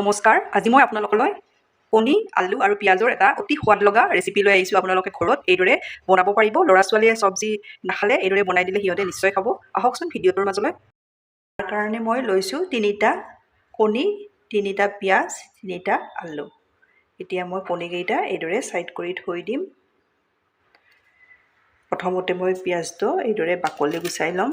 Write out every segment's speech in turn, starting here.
নমস্কাৰ, আজি মই আপোনালোকলৈ কণী, আলু আৰু পিঁয়াজৰ এটা অতি সোৱাদ লগা ৰেচিপি লৈ আহিছোঁ। আপোনালোকে ঘৰত এইদৰে বনাব পাৰিব। ল'ৰা ছোৱালীয়ে চব্জি নাখালে এইদৰে বনাই দিলে সিহঁতে নিশ্চয় খাব। আহকচোন ভিডিঅ'টোৰ মাজলৈ। তাৰ কাৰণে মই লৈছোঁ 3টা কণী, 3টা পিঁয়াজ, 3টা আলু। এতিয়া মই কণীকেইটা এইদৰে ছাইড কৰি থৈ দিম। প্ৰথমতে মই পিঁয়াজটো এইদৰে বাকলি গুচাই ল'ম।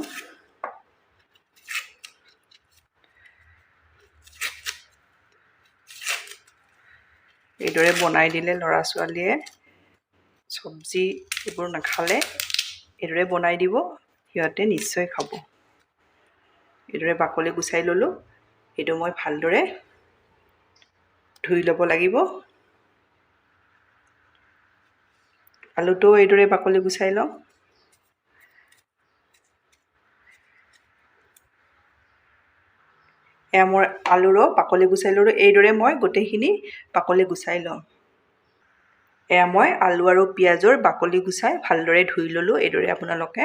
এইদৰে বনাই দিলে ল'ৰা ছোৱালীয়ে চব্জি এইবোৰ নাখালে এইদৰে বনাই দিব, সিহঁতে নিশ্চয় খাব। এইদৰে বাকলি গুচাই ল'লোঁ। এইটো মই ভালদৰে ধুই ল'ব লাগিব। আলুটো এইদৰে বাকলি গুচাই ল'ম। এয়া মোৰ আলুৰো বাকলি গুচাই ল'লোঁ। এইদৰে মই গোটেইখিনি বাকলি গুচাই ল'ম। এয়া মই আলু আৰু পিঁয়াজৰ বাকলি গুচাই ভালদৰে ধুই ল'লোঁ। এইদৰে আপোনালোকে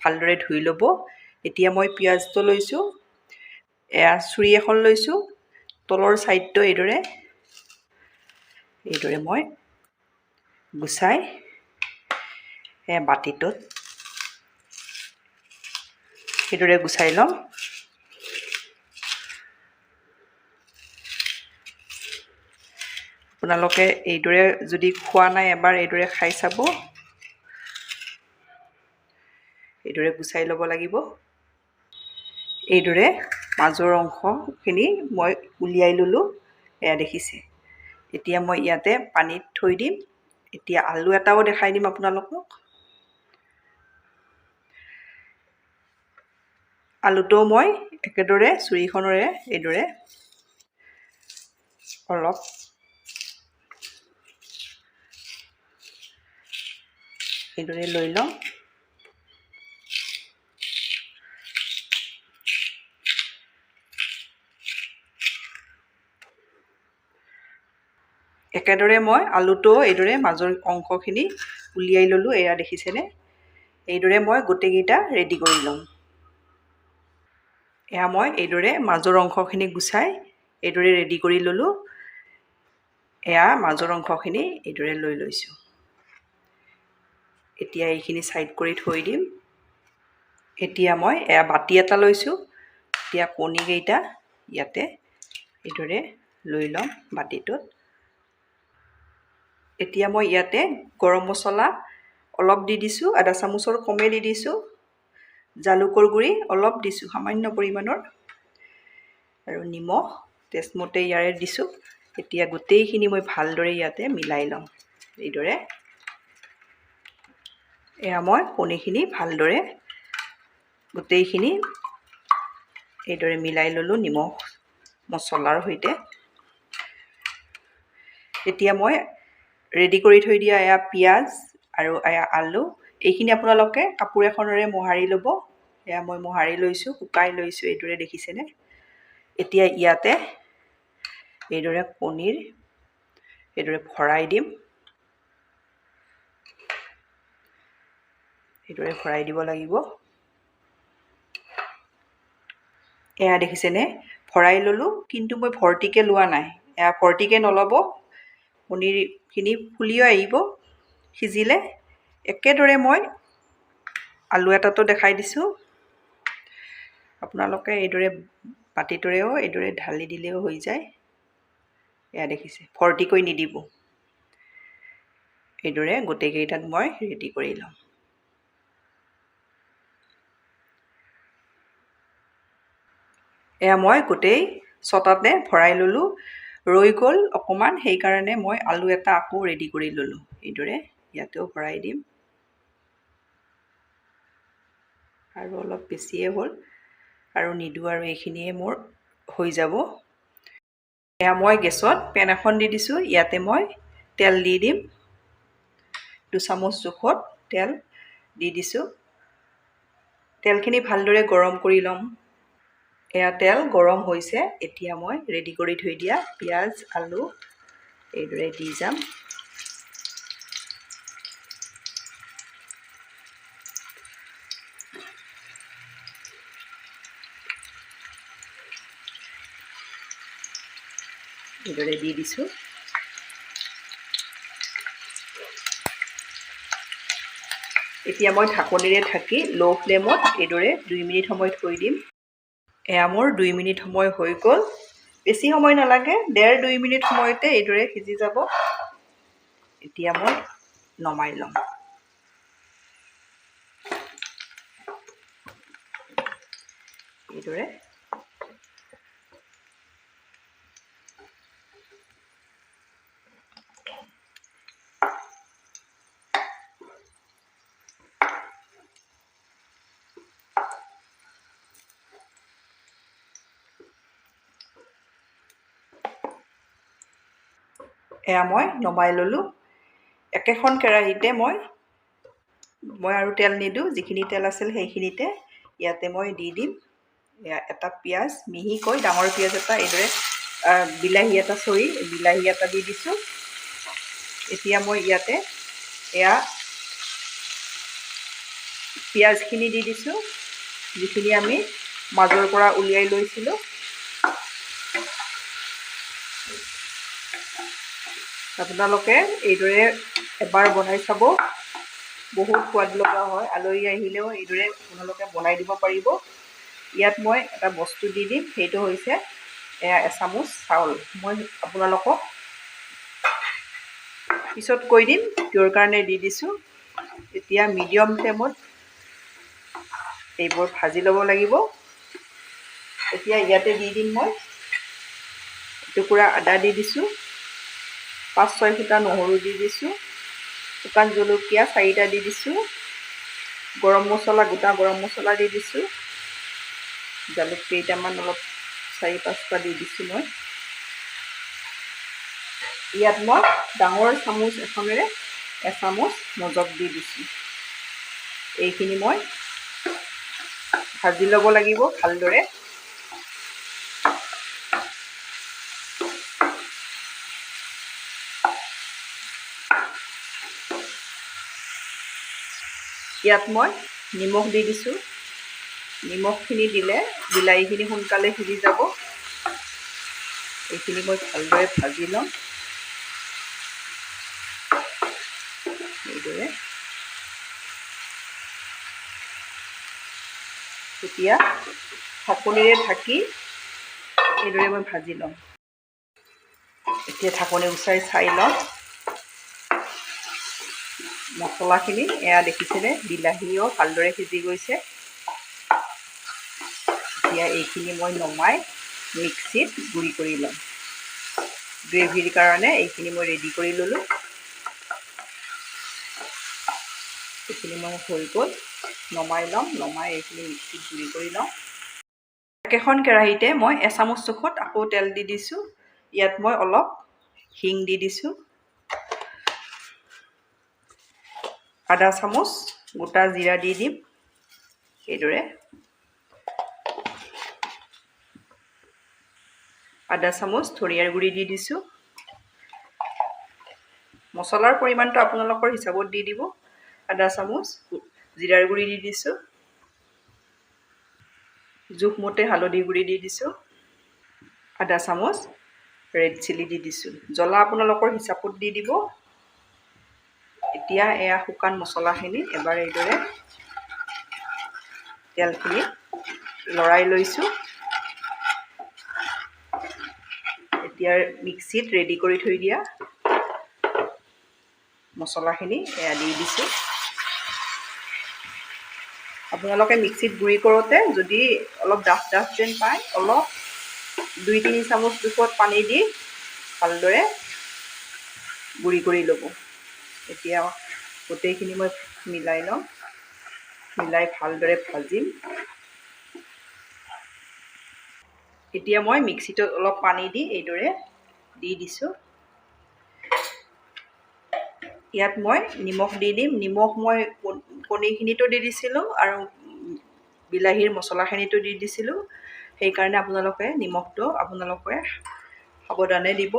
ভালদৰে ধুই ল'ব। এতিয়া মই পিঁয়াজটো লৈছোঁ। এয়া চুৰি এখন লৈছোঁ। তলৰ ছাইডটো এইদৰে মই গুচাই বাতিটোত এইদৰে গুচাই ল'ম। আপোনালোকে এইদৰে যদি খোৱা নাই এবাৰ এইদৰে খাই চাব। এইদৰে গুচাই ল'ব লাগিব। এইদৰে মাজৰ অংশখিনি মই উলিয়াই ল'লোঁ। এয়া দেখিছে। এতিয়া মই ইয়াতে পানীত থৈ দিম। এতিয়া আলু এটাও দেখাই দিম আপোনালোকক। আলুটো মই একেদৰে চুৰিখনেৰে এইদৰে অলপ এইদৰে লৈ লওঁ। একেদৰে মই আলুটো এইদৰে মাজৰ অংশখিনি উলিয়াই ল'লোঁ। এয়া দেখিছেনে? এইদৰে মই গোটেইকেইটা ৰেডি কৰি ল'ম। এয়া মই এইদৰে মাজৰ অংশখিনি গুচাই এইদৰে ৰেডি কৰি ল'লোঁ। এয়া মাজৰ অংশখিনি এইদৰে লৈ লৈছোঁ। এতিয়া এইখিনি ছাইড কৰি থৈ দিম। এতিয়া মই এয়া বাতি এটা লৈছোঁ। এতিয়া কণীকেইটা ইয়াতে এইদৰে লৈ ল'ম বাতিটোত। এতিয়া মই ইয়াতে গৰম মছলা অলপ দি দিছোঁ, আধা চামুচৰ কমে দি দিছোঁ। জালুকৰ গুড়ি অলপ দিছোঁ, সামান্য পৰিমাণৰ, আৰু নিমখ টেষ্টমতে ইয়াৰে দিছোঁ। এতিয়া গোটেইখিনি মই ভালদৰে ইয়াতে মিলাই ল'ম। এইদৰে এয়া মই কণীখিনি ভালদৰে গোটেইখিনি এইদৰে মিলাই ল'লোঁ নিমখ মছলাৰ সৈতে। এতিয়া মই ৰেডি কৰি থৈ দিয়া এয়া পিঁয়াজ আৰু এয়া আলু, এইখিনি আপোনালোকে কাপোৰ এখনেৰে মোহাৰি ল'ব। এয়া মই মোহাৰি লৈছোঁ, শুকাই লৈছোঁ। এইদৰে দেখিছেনে? এতিয়া ইয়াতে এইদৰে কণীৰ এইদৰে ভৰাই দিম। এইদৰে ভৰাই দিব লাগিব। এয়া দেখিছেনে? ভৰাই ল'লোঁ, কিন্তু মই ভৰ্তিকৈ লোৱা নাই। এয়া ভৰ্তিকৈ নল'ব। পনীৰখিনি ফুলিও আহিব সিজিলে। একেদৰে মই আলু এটাতো দেখাই দিছোঁ। আপোনালোকে এইদৰে বাতিটোৰেও এইদৰে ঢালি দিলেও হৈ যায়। এয়া দেখিছে, ভৰ্তিকৈ নিদিব। এইদৰে গোটেইকেইটাত মই ৰেডি কৰি ল'ম। এয়া মই গোটেই 6টাতে ভৰাই ল'লোঁ। ৰৈ গ'ল অকণমান, সেইকাৰণে মই আলু এটা আকৌ ৰেডি কৰি ল'লোঁ। এইদৰে ইয়াতেও ভৰাই দিম। আৰু অলপ বেছিয়ে হ'ল, আৰু নিদিওঁ, আৰু এইখিনিয়ে মোৰ হৈ যাব। এয়া মই গেছত পেন এখন দি দিছোঁ। ইয়াতে মই তেল দি দিম। 2 চামুচ জোখত তেল দি দিছোঁ। তেলখিনি ভালদৰে গৰম কৰি ল'ম। এয়া তেল গৰম হৈছে। এতিয়া মই ৰেডি কৰি থৈ দিয়া পিঁয়াজ আলু এইদৰে দি যাম। এইদৰে দি দিছোঁ। এতিয়া মই ঢাকনিৰে ঢাকি ল' ফ্লেমত এইদৰে 2 মিনিট সময় থৈ দিম। এয়া মোৰ 2 মিনিট সময় হৈ গ'ল। বেছি সময় নালাগে, 1.5-2 মিনিট সময়তে এইদৰে সিজি যাব। এতিয়া মই নমাই ল'ম। এইদৰে এয়া মই নমাই ল'লোঁ। একেখন কেৰাহীতে মই আৰু তেল নিদিওঁ, যিখিনি তেল আছিল সেইখিনিতে ইয়াতে মই দি দিম এটা পিঁয়াজ, মিহিকৈ ডাঙৰ পিঁয়াজ এটা, এইদৰে বিলাহী এটা দি দিছোঁ। এতিয়া মই ইয়াতে এয়া পিঁয়াজখিনি দি দিছোঁ, যিখিনি আমি মাজৰ পৰা উলিয়াই লৈছিলোঁ। আপোনালোকে এইদৰে এবাৰ বনাই চাব, বহুত সোৱাদ লগা হয়। আলহী আহিলেও এইদৰে আপোনালোকে বনাই দিব পাৰিব। ইয়াত মই এটা বস্তু দি দিম, সেইটো হৈছে এয়া এচামুচ চাউল। মই আপোনালোকক পিছত কৈ দিম কিহৰ কাৰণে দি দিছোঁ। এতিয়া মিডিয়াম ফ্লেমত এইবোৰ ভাজি ল'ব লাগিব। এতিয়া ইয়াতে দি দিম মই টুকুৰা আদা দি দিছোঁ, 5-6 ফুটা নহৰু দি দিছোঁ, শুকান জলকীয়া 4টা দি দিছোঁ, গৰম মছলা, গোটা গৰম মছলা দি দিছোঁ, জালুক কেইটামান অলপ 4-5টা দি দিছোঁ মই। ইয়াত মই ডাঙৰ চামুচ এখনেৰে এচামুচ মজক দি দিছোঁ। এইখিনি মই ভাজি ল'ব লাগিব ভালদৰে। ইয়াত মই নিমখ দি দিছোঁ। নিমখখিনি দিলে বিলাহীখিনি সোনকালে সিজি যাব। এইখিনি মই ভালদৰে ভাজি ল'ম। এইদৰে এতিয়া ঢাকনিৰে ঢাকি এইদৰে মই ভাজি ল'ম। এতিয়া ঢাকনি গুচাই চাই ল'ম মছলাখিনি। এয়া দেখিছেনে, বিলাহীও ভালদৰে সিজি গৈছে। এতিয়া এইখিনি মই নমাই মিক্সিত গুড়ি কৰি ল'ম। গ্ৰেভিৰ কাৰণে এইখিনি মই ৰেডি কৰি ল'লোঁ। এইখিনি মই হৈ গ'ল, নমাই ল'ম। নমাই এইখিনি মিক্সিত গুড়ি কৰি ল'ম। একেখন কেৰাহীতে মই এচামুচ জোখত আকৌ তেল দি দিছোঁ। ইয়াত মই অলপ হিং দি দিছোঁ, আধা চামুচ গোটা জিৰা দি দিম। এইদৰে আধা চামুচ ধনিয়াৰ গুড়ি দি দিছোঁ। মছলাৰ পৰিমাণটো আপোনালোকৰ হিচাপত দি দিব। আধা চামুচ জিৰাৰ গুড়ি দি দিছোঁ, জোখমতে হালধি গুড়ি দি দিছোঁ, আধা চামুচ ৰেড চিলি দি দিছোঁ। জ্বলা আপোনালোকৰ হিচাপত দি দিব। এতিয়া এয়া শুকান মছলাখিনি এবাৰ এইদৰে তেলখিনি লৰাই লৈছোঁ। এতিয়া মিক্সিত ৰেডি কৰি থৈ দিয়া মছলাখিনি এয়া দি দিছোঁ। আপোনালোকে মিক্সিত গুড়ি কৰোঁতে যদি অলপ ডাঠ যেন পায়, অলপ 2-3 চামুচ জোখত পানী দি ভালদৰে গুড়ি কৰি ল'ব। এতিয়া গোটেইখিনি মই মিলাই ল'ম, মিলাই ভালদৰে ভাজিম। এতিয়া মই মিক্সিত অলপ পানী দি এইদৰে দি দিছোঁ। ইয়াত মই নিমখ দি দিম। নিমখ মই কণীখিনিতো দি দিছিলোঁ আৰু বিলাহীৰ মছলাখিনিতো দি দিছিলোঁ। সেইকাৰণে আপোনালোকে নিমখটো সাৱধানে দিব।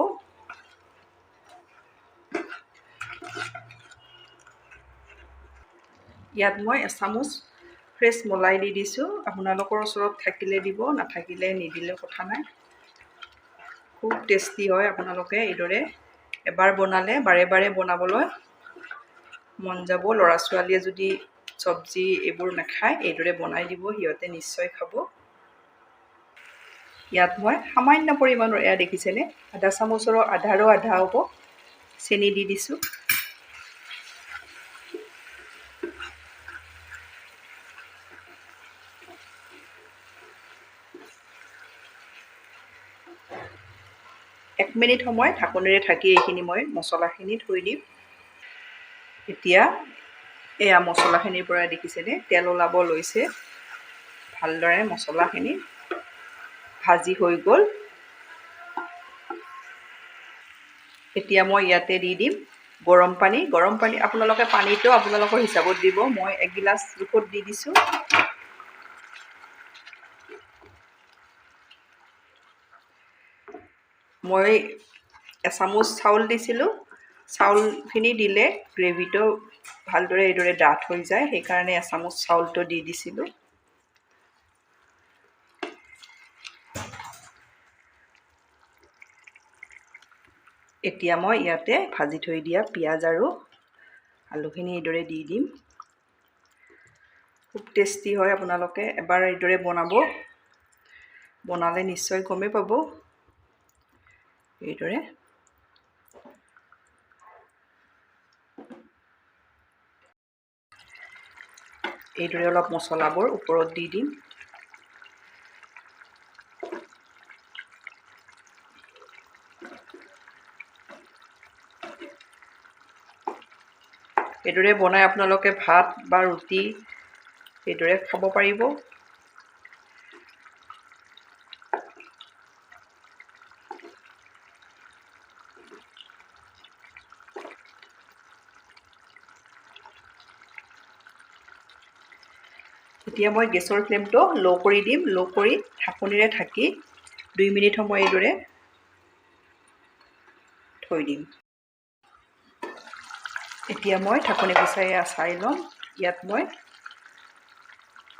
ইয়াত মই এচামুচ ফ্ৰেছ মলাই দি দিছোঁ। আপোনালোকৰ ওচৰত থাকিলে দিব, নাথাকিলে নিদিলেও কথা নাই। খুব টেষ্টি হয়। আপোনালোকে এইদৰে এবাৰ বনালে বাৰে বাৰে বনাবলৈ মন যাব। ল'ৰা ছোৱালীয়ে যদি চব্জি এইবোৰ নাখায়, এইদৰে বনাই দিব, সিহঁতে নিশ্চয় খাব। ইয়াত মই সামান্য পৰিমাণৰ, এয়া দেখিছেনে, আধা চামুচৰো আধাৰো আধা হ'ব চেনি দি দিছোঁ। এক মিনিট সময় ঢাকনিৰে ঢাকি এইখিনি মই মছলাখিনি থৈ দিম। এতিয়া এয়া মছলাখিনিৰ পৰা দেখিছেনে তেল ওলাব লৈছে। ভালদৰে মছলাখিনি ভাজি হৈ গ'ল। এতিয়া মই ইয়াতে দি দিম গৰম পানী। গৰম পানী আপোনালোকে পানীটো আপোনালোকৰ হিচাপত দিব। মই এগিলাচ জোখত দি দিছোঁ। মই এচামুচ চাউল দিছিলোঁ। চাউলখিনি দিলে গ্ৰেভিটো ভালদৰে এইদৰে ডাঠ হৈ যায়, সেইকাৰণে এচামুচ চাউলটো দি দিছিলোঁ। এতিয়া মই ইয়াতে ভাজি থৈ দিয়া পিঁয়াজ আৰু আলুখিনি এইদৰে দি দিম। খুব টেষ্টি হয়। আপোনালোকে এবাৰ এইদৰে বনাব, বনালে নিশ্চয় গমেই পাব। এইদৰে অলপ মছলাবোৰ ওপৰত দি দিম। এইদৰে বনাই আপোনালোকে ভাত বা ৰুটি এইদৰে খাব পাৰিব। এতিয়া মই গেছৰ ফ্লেমটো ল' কৰি দিম। ল' কৰি ঢাকনিৰে ঢাকি 2 মিনিট সময় এইদৰে থৈ দিম। এতিয়া মই ঢাকনি গুচাই চাই ল'ম। ইয়াত মই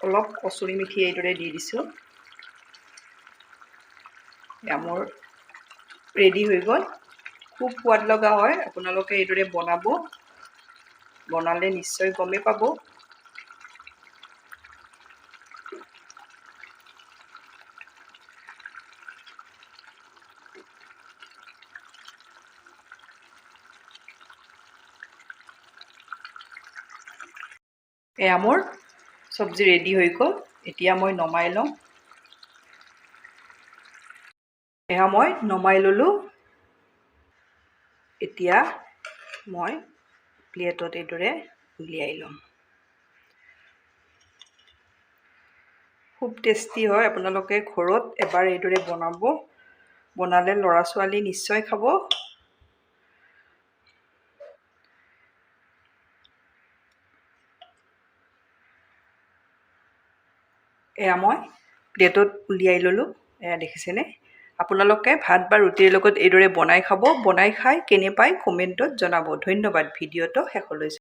অলপ কচুৰি মেথি এইদৰে দি দিছোঁ। এয়া মোৰ ৰেডি হৈ গ'ল। খুব সোৱাদ লগা হয়। আপোনালোকে এইদৰে বনাব, বনালে নিশ্চয় গমেই পাব। এয়া মোৰ চব্জি ৰেডি হৈ গ'ল। এতিয়া মই নমাই লওঁ। এয়া মই নমাই ল'লোঁ। এতিয়া মই প্লেটত এইদৰে উলিয়াই ল'ম। খুব টেষ্টি হয়। আপোনালোকে ঘৰত এবাৰ এইদৰে বনাব, বনালে ল'ৰা ছোৱালী নিশ্চয় খাব। এয়া মই প্লেটত উলিয়াই ল'লোঁ। এয়া দেখিছেনে। আপোনালোকে ভাত বা ৰুটিৰ লগত এইদৰে বনাই খাব। বনাই খাই কেনে পায় কমেণ্টত জনাব। ধন্যবাদ ভিডিঅ'টো শেষলৈ।